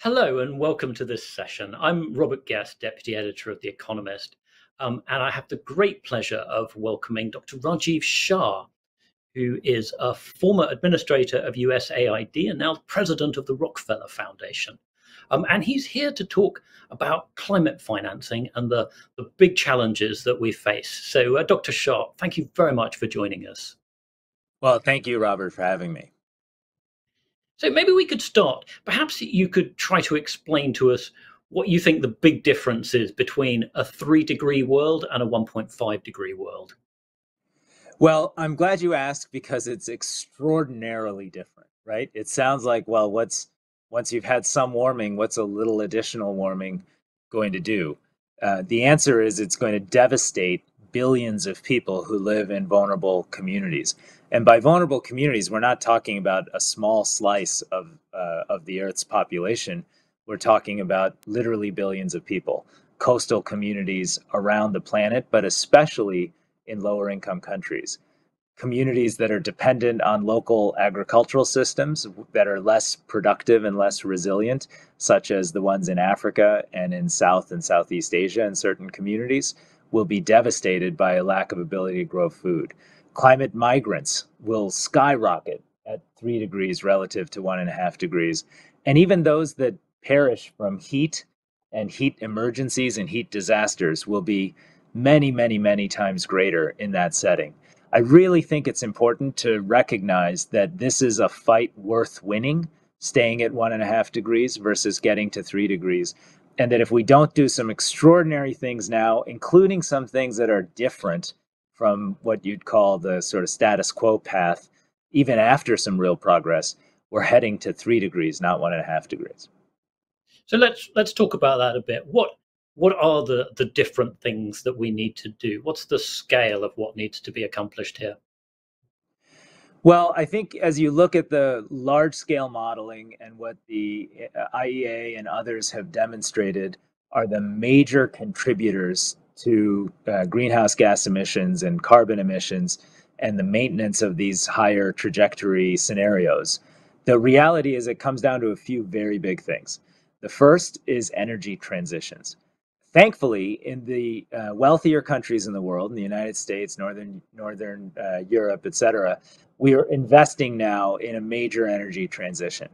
Hello and welcome to this session. I'm Robert Guest, Deputy Editor of The Economist, and I have the great pleasure of welcoming Dr. Rajiv Shah, who is a former administrator of USAID and now president of the Rockefeller Foundation. And he's here to talk about climate financing and the big challenges that we face. So, Dr. Shah, thank you very much for joining us. Well, thank you, Robert, for having me. So maybe we could start. Perhaps you could try to explain to us what you think the big difference is between a 3-degree world and a 1.5-degree world. Well, I'm glad you asked because it's extraordinarily different, right? It sounds like, well, once you've had some warming, what's a little additional warming going to do? The answer is it's going to devastate billions of people who live in vulnerable communities. And by vulnerable communities, we're not talking about a small slice of the Earth's population. We're talking about literally billions of people, coastal communities around the planet, but especially in lower income countries. Communities that are dependent on local agricultural systems that are less productive and less resilient, such as the ones in Africa and in South and Southeast Asia and certain communities, will be devastated by a lack of ability to grow food. Climate migrants will skyrocket at 3 degrees relative to 1.5 degrees. And even those that perish from heat and heat emergencies and heat disasters will be many, many, many times greater in that setting. I really think it's important to recognize that this is a fight worth winning, staying at 1.5 degrees versus getting to 3 degrees. And that if we don't do some extraordinary things now, including some things that are different from what you'd call the sort of status quo path, even after some real progress, we're heading to 3 degrees, not 1.5 degrees. So let's talk about that a bit. What are the different things that we need to do? What's the scale of what needs to be accomplished here? Well, I think as you look at the large scale modeling and what the IEA and others have demonstrated are the major contributors to greenhouse gas emissions and carbon emissions and the maintenance of these higher trajectory scenarios, the reality is it comes down to a few very big things. The first is energy transitions. Thankfully, in the wealthier countries in the world, in the United States, northern Europe, et cetera, we are investing now in a major energy transition.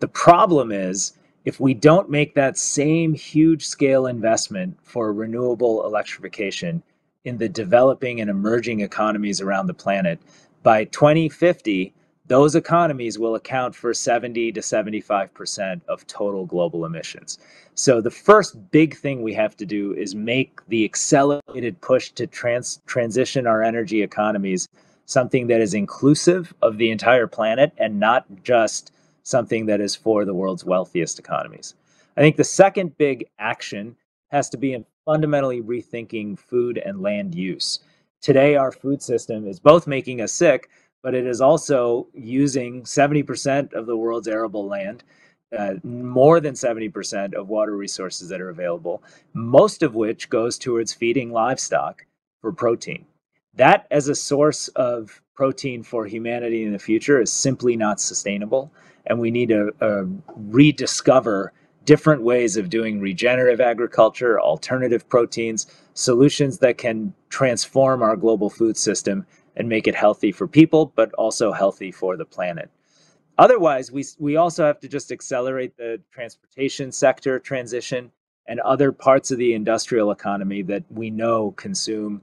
The problem is, if we don't make that same huge scale investment for renewable electrification in the developing and emerging economies around the planet, by 2050, those economies will account for 70 to 75% of total global emissions. So the first big thing we have to do is make the accelerated push to transition our energy economies something that is inclusive of the entire planet and not just something that is for the world's wealthiest economies. I think the second big action has to be in fundamentally rethinking food and land use. Today, our food system is both making us sick, but it is also using 70% of the world's arable land, more than 70% of water resources that are available, most of which goes towards feeding livestock for protein. That as a source of protein for humanity in the future is simply not sustainable. And we need to rediscover different ways of doing regenerative agriculture, alternative proteins, solutions that can transform our global food system and make it healthy for people, but also healthy for the planet. Otherwise, we also have to just accelerate the transportation sector transition and other parts of the industrial economy that we know consume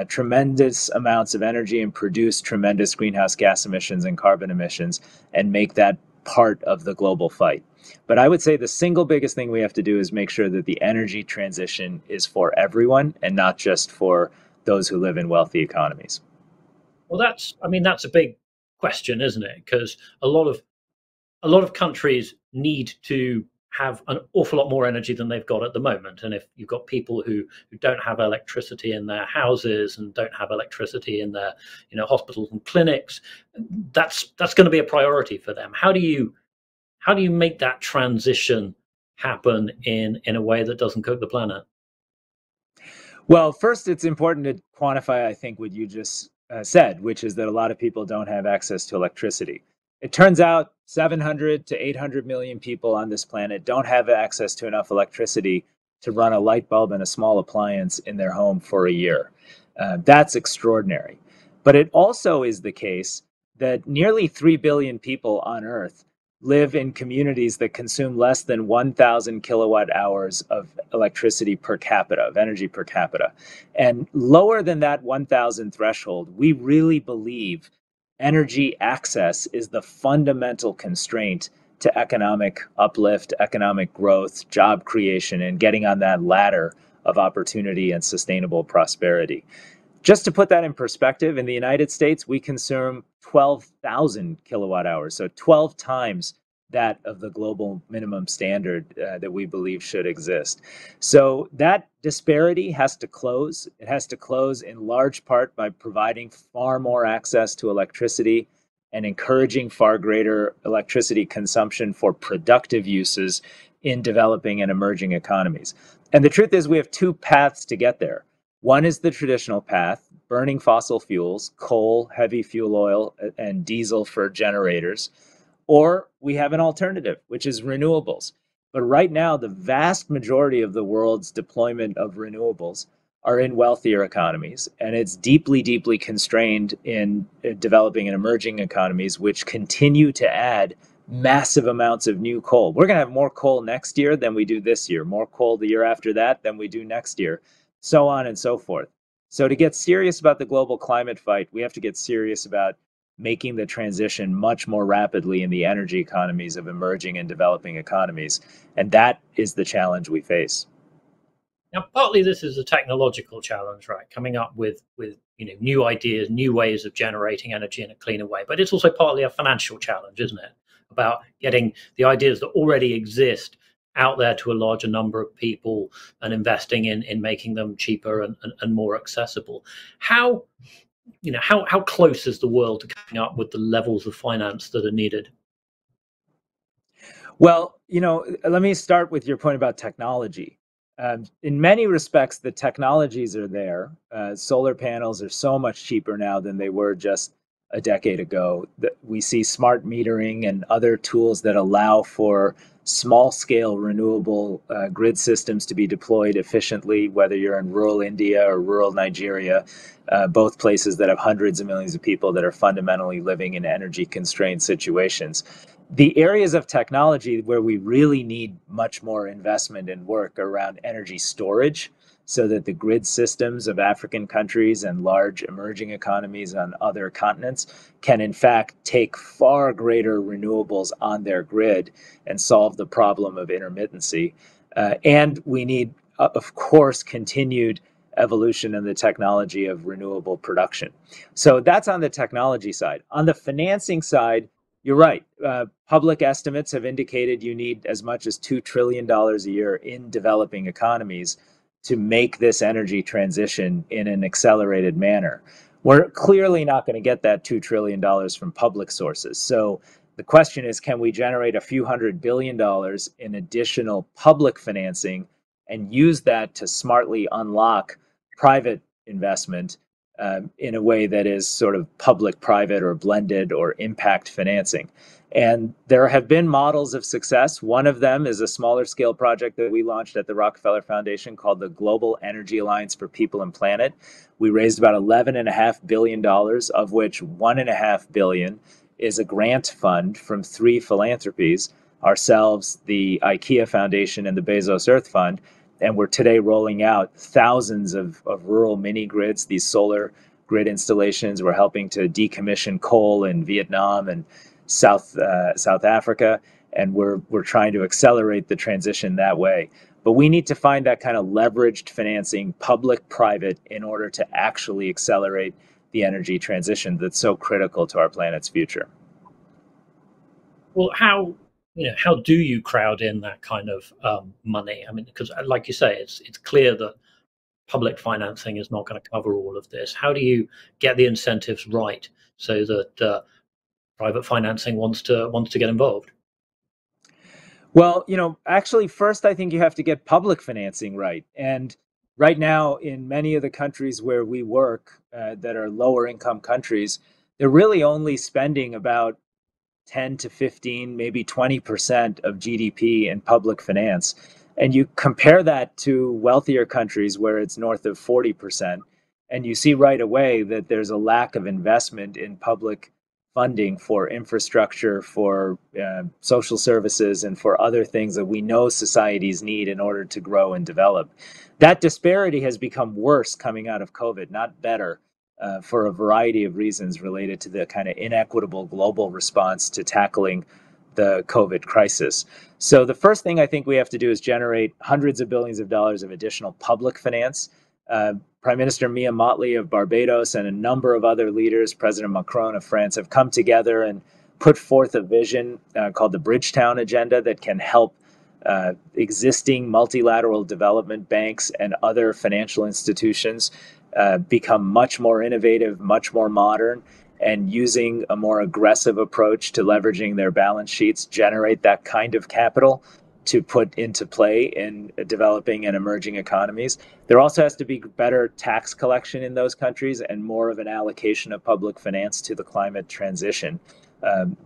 tremendous amounts of energy and produce tremendous greenhouse gas emissions and carbon emissions, and make that part of the global fight. But I would say the single biggest thing we have to do is make sure that the energy transition is for everyone and not just for those who live in wealthy economies. Well, that's a big question, isn't it? Because a lot of countries need to have an awful lot more energy than they've got at the moment. And if you've got people who don't have electricity in their houses and don't have electricity in their hospitals and clinics, that's going to be a priority for them. How do you make that transition happen in a way that doesn't cook the planet? Well, first, it's important to quantify, I think, what you just said, which is that a lot of people don't have access to electricity. It turns out 700 to 800 million people on this planet don't have access to enough electricity to run a light bulb and a small appliance in their home for a year. That's extraordinary. But it also is the case that nearly 3 billion people on Earth live in communities that consume less than 1,000 kilowatt hours of electricity per capita, of energy per capita. And lower than that 1,000 threshold, we really believe energy access is the fundamental constraint to economic uplift, economic growth, job creation, and getting on that ladder of opportunity and sustainable prosperity. Just to put that in perspective, in the United States, we consume 12,000 kilowatt hours, so 12 times that of the global minimum standard that we believe should exist. So that disparity has to close. It has to close in large part by providing far more access to electricity and encouraging far greater electricity consumption for productive uses in developing and emerging economies. And the truth is, we have two paths to get there. One is the traditional path, burning fossil fuels, coal, heavy fuel oil, and diesel for generators. Or we have an alternative, which is renewables. But right now, the vast majority of the world's deployment of renewables are in wealthier economies. And it's deeply, deeply constrained in developing and emerging economies, which continue to add massive amounts of new coal. We're going to have more coal next year than we do this year, more coal the year after that than we do next year, so on and so forth. So to get serious about the global climate fight, we have to get serious about making the transition much more rapidly in the energy economies of emerging and developing economies. And that is the challenge we face. Now, partly this is a technological challenge, right? Coming up with new ideas, new ways of generating energy in a cleaner way. But it's also partly a financial challenge, isn't it? About getting the ideas that already exist out there to a larger number of people and investing in making them cheaper and more accessible. How close is the world to coming up with the levels of finance that are needed? Well, let me start with your point about technology. In many respects, the technologies are there. Solar panels are so much cheaper now than they were just a decade ago. We see smart metering and other tools that allow for small-scale renewable grid systems to be deployed efficiently, whether you're in rural India or rural Nigeria, both places that have hundreds of millions of people that are fundamentally living in energy-constrained situations. The areas of technology where we really need much more investment and work around energy storage, so that the grid systems of African countries and large emerging economies on other continents can in fact take far greater renewables on their grid and solve the problem of intermittency. And we need, of course, continued evolution in the technology of renewable production. So that's on the technology side. On the financing side, you're right. Public estimates have indicated you need as much as $2 trillion a year in developing economies to make this energy transition in an accelerated manner. We're clearly not going to get that $2 trillion from public sources. So the question is, can we generate a few $100 billion in additional public financing and use that to smartly unlock private investment in a way that is sort of public-private or blended or impact financing? And there have been models of success. One of them is a smaller scale project that we launched at the Rockefeller Foundation called the Global Energy Alliance for People and Planet. We raised about $11.5 billion, of which $1.5 billion is a grant fund from three philanthropies, ourselves, the IKEA Foundation, and the Bezos Earth Fund. And we're today rolling out thousands of rural mini grids, these solar grid installations. We're helping to decommission coal in Vietnam and South Africa, and we're trying to accelerate the transition that way. But we need to find that kind of leveraged financing, public-private, in order to actually accelerate the energy transition that's so critical to our planet's future. Well, how do you crowd in that kind of money? I mean, because like you say, it's clear that public financing is not going to cover all of this. How do you get the incentives right so that private financing wants to get involved? Well, actually, first, I think you have to get public financing right. And right now, in many of the countries where we work that are lower income countries, they're really only spending about 10 to 15, maybe 20% of GDP in public finance. And you compare that to wealthier countries where it's north of 40%, and you see right away that there's a lack of investment in public funding for infrastructure, for social services, and for other things that we know societies need in order to grow and develop. That disparity has become worse coming out of COVID, not better, for a variety of reasons related to the kind of inequitable global response to tackling the COVID crisis. So the first thing I think we have to do is generate hundreds of billions of dollars of additional public finance. Prime Minister Mia Mottley of Barbados and a number of other leaders, President Macron of France, have come together and put forth a vision called the Bridgetown Agenda that can help existing multilateral development banks and other financial institutions become much more innovative, much more modern, and using a more aggressive approach to leveraging their balance sheets, generate that kind of capital to put into play in developing and emerging economies. There also has to be better tax collection in those countries and more of an allocation of public finance to the climate transition,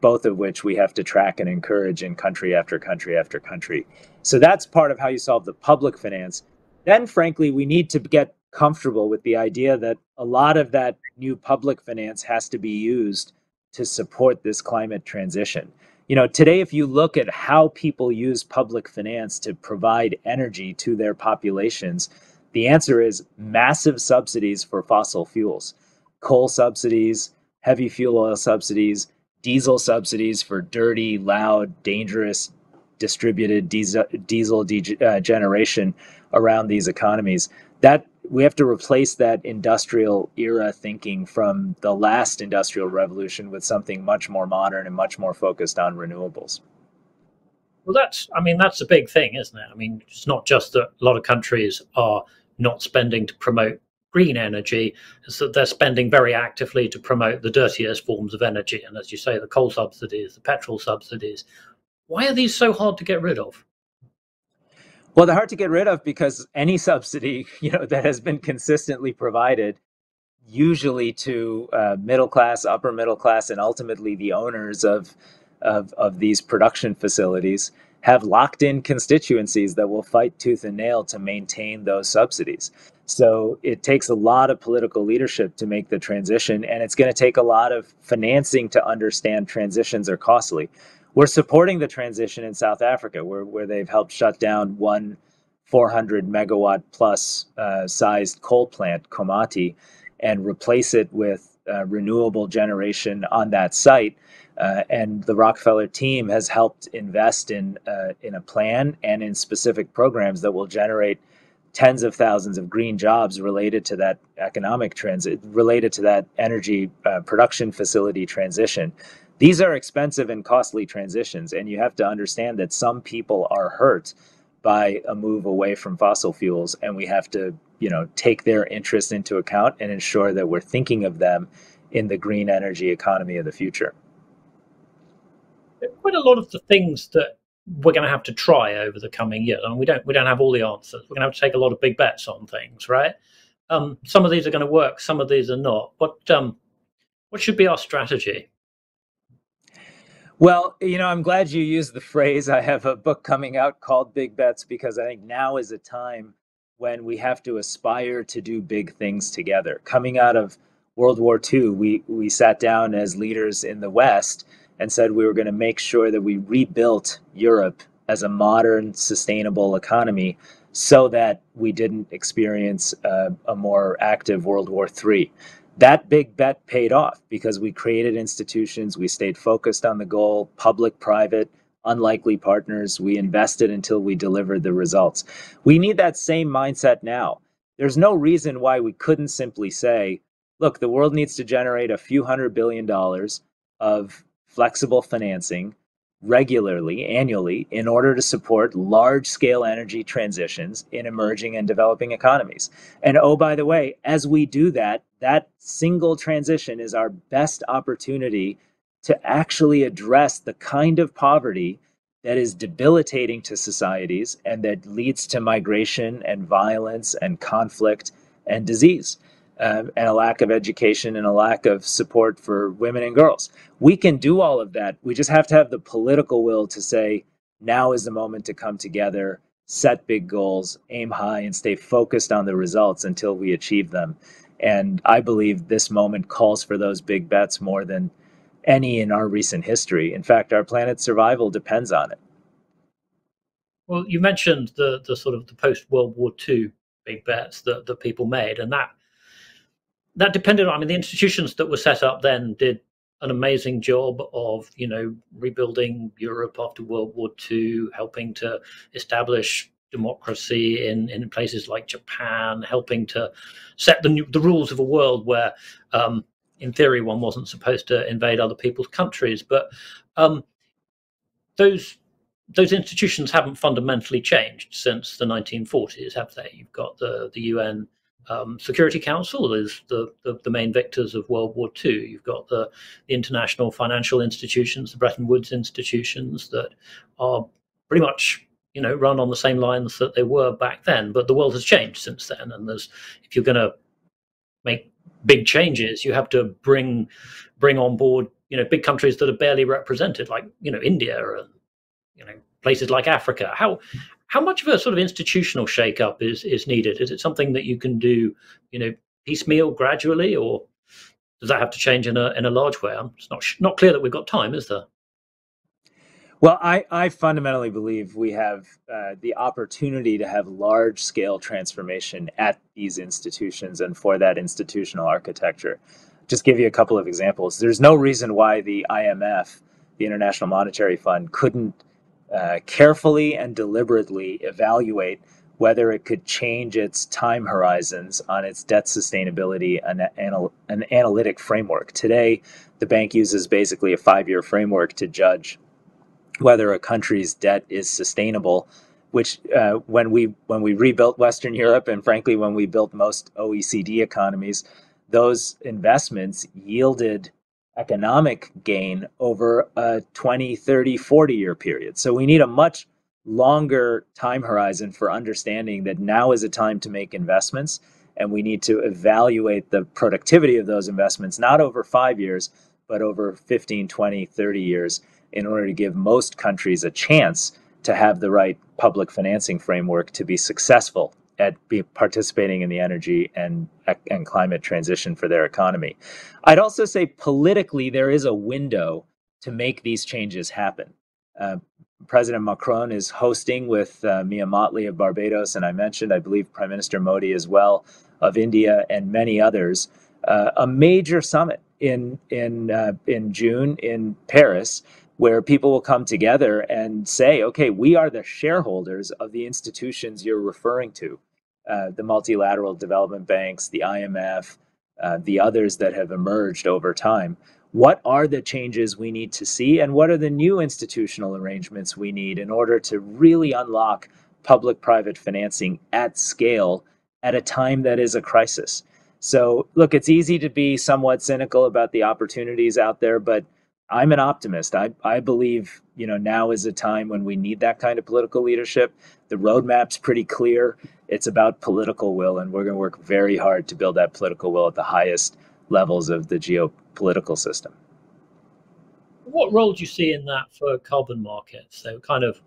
both of which we have to track and encourage in country after country after country. So that's part of how you solve the public finance. Then, frankly, we need to get comfortable with the idea that a lot of that new public finance has to be used to support this climate transition. You know, today, if you look at how people use public finance to provide energy to their populations, the answer is massive subsidies for fossil fuels, coal subsidies, heavy fuel oil subsidies, diesel subsidies for dirty, loud, dangerous, distributed diesel generation around these economies. That we have to replace that industrial era thinking from the last industrial revolution with something much more modern and much more focused on renewables. Well, that's a big thing, isn't it? I mean, it's not just that a lot of countries are not spending to promote green energy, it's that they're spending very actively to promote the dirtiest forms of energy. And as you say, the coal subsidies, the petrol subsidies. Why are these so hard to get rid of? Well, they're hard to get rid of because any subsidy, that has been consistently provided, usually to middle class, upper middle class, and ultimately the owners of these production facilities, have locked in constituencies that will fight tooth and nail to maintain those subsidies. So it takes a lot of political leadership to make the transition, and it's going to take a lot of financing to understand transitions are costly. We're supporting the transition in South Africa, where they've helped shut down one 400 megawatt plus sized coal plant, Komati, and replace it with renewable generation on that site. And the Rockefeller team has helped invest in a plan and in specific programs that will generate tens of thousands of green jobs related to that economic transit, related to that energy production facility transition. These are expensive and costly transitions, and you have to understand that some people are hurt by a move away from fossil fuels, and we have to, take their interest into account and ensure that we're thinking of them in the green energy economy of the future. Quite a lot of the things that we're going to have to try over the coming years. I mean, we don't have all the answers. We're going to have to take a lot of big bets on things, right? Some of these are going to work, some of these are not. What should be our strategy? Well, I'm glad you used the phrase. I have a book coming out called Big Bets because I think now is a time when we have to aspire to do big things together. Coming out of World War II, we sat down as leaders in the West and said we were going to make sure that we rebuilt Europe as a modern, sustainable economy so that we didn't experience a more active World War III. That big bet paid off because we created institutions, we stayed focused on the goal, public, private, unlikely partners. We invested until we delivered the results. We need that same mindset now. There's no reason why we couldn't simply say, look, the world needs to generate a few $100 billion of flexible financing regularly, annually, in order to support large-scale energy transitions in emerging and developing economies. And oh, by the way, as we do that, that single transition is our best opportunity to actually address the kind of poverty that is debilitating to societies and that leads to migration and violence and conflict and disease. and a lack of education and a lack of support for women and girls. We can do all of that. We just have to have the political will to say, now is the moment to come together, set big goals, aim high, and stay focused on the results until we achieve them. And I believe this moment calls for those big bets more than any in our recent history. In fact, our planet's survival depends on it. Well, you mentioned the sort of the post World War II big bets that people made, and that depended on. I mean, the institutions that were set up then did an amazing job of rebuilding Europe after World War II, helping to establish democracy in places like Japan, helping to set the rules of a world where, in theory, one wasn't supposed to invade other people's countries. But those institutions haven't fundamentally changed since the 1940s, have they? You've got the UN Security Council is the main victors of World War II. You've got the international financial institutions, the Bretton Woods institutions, that are pretty much run on the same lines that they were back then. But the world has changed since then, and if you're going to make big changes, you have to bring on board big countries that are barely represented, like India and places like Africa. How much of a sort of institutional shake-up is needed? Is it something that you can do, piecemeal, gradually, or does that have to change in a large way? It's not clear that we've got time, is there? Well, I fundamentally believe we have the opportunity to have large-scale transformation at these institutions and for that institutional architecture. Just give you a couple of examples. There's no reason why the IMF, the International Monetary Fund, couldn't carefully and deliberately evaluate whether it could change its time horizons on its debt sustainability and an analytic framework. Today, the bank uses basically a 5-year framework to judge whether a country's debt is sustainable, which when we rebuilt Western Europe, and frankly, when we built most OECD economies, those investments yielded economic gain over a 20, 30, 40-year period. So we need a much longer time horizon for understanding that now is a time to make investments, and we need to evaluate the productivity of those investments, not over 5 years, but over 15, 20, 30 years, in order to give most countries a chance to have the right public financing framework to be successful at participating in the energy and climate transition for their economy. I'd also say politically, there is a window to make these changes happen. President Macron is hosting with Mia Mottley of Barbados, and I believe Prime Minister Modi as well, of India, and many others, a major summit in June in Paris, where people will come together and say, okay, we are the shareholders of the institutions you're referring to, the multilateral development banks, the IMF, the others that have emerged over time. What are the changes we need to see, and what are the new institutional arrangements we need in order to really unlock public-private financing at scale at a time that is a crisis? So, look, it's easy to be somewhat cynical about the opportunities out there, but I'm an optimist. I believe, now is a time when we need that kind of political leadership. The roadmap's pretty clear. It's about political will, and we're going to work very hard to build that political will at the highest levels of the geopolitical system. What role do you see in that for carbon markets? So kind of,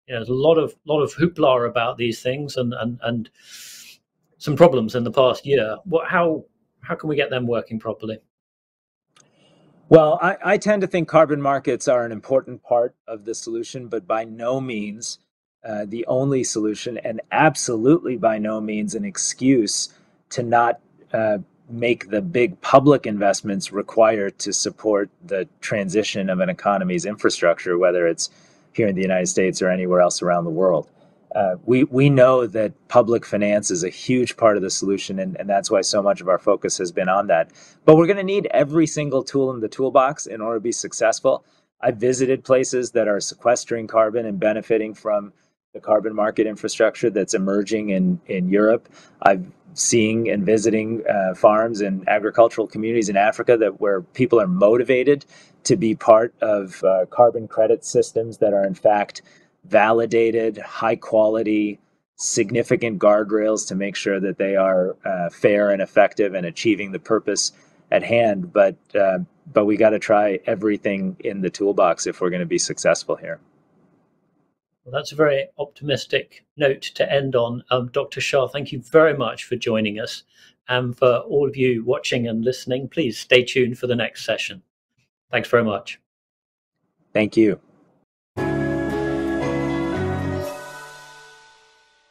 there's a lot of hoopla about these things and some problems in the past year. How can we get them working properly? Well, I tend to think carbon markets are an important part of the solution, but by no means the only solution, and absolutely by no means an excuse to not make the big public investments required to support the transition of an economy's infrastructure, whether it's here in the United States or anywhere else around the world. We know that public finance is a huge part of the solution, and that's why so much of our focus has been on that. But we're going to need every single tool in the toolbox in order to be successful. I've visited places that are sequestering carbon and benefiting from the carbon market infrastructure that's emerging in Europe. I'm seeing and visiting farms and agricultural communities in Africa where people are motivated to be part of carbon credit systems that are in fact validated, high quality, significant guardrails to make sure that they are fair and effective and achieving the purpose at hand. But we got to try everything in the toolbox if we're going to be successful here. Well, that's a very optimistic note to end on. Dr. Shah, thank you very much for joining us. And for all of you watching and listening, please stay tuned for the next session. Thanks very much. Thank you.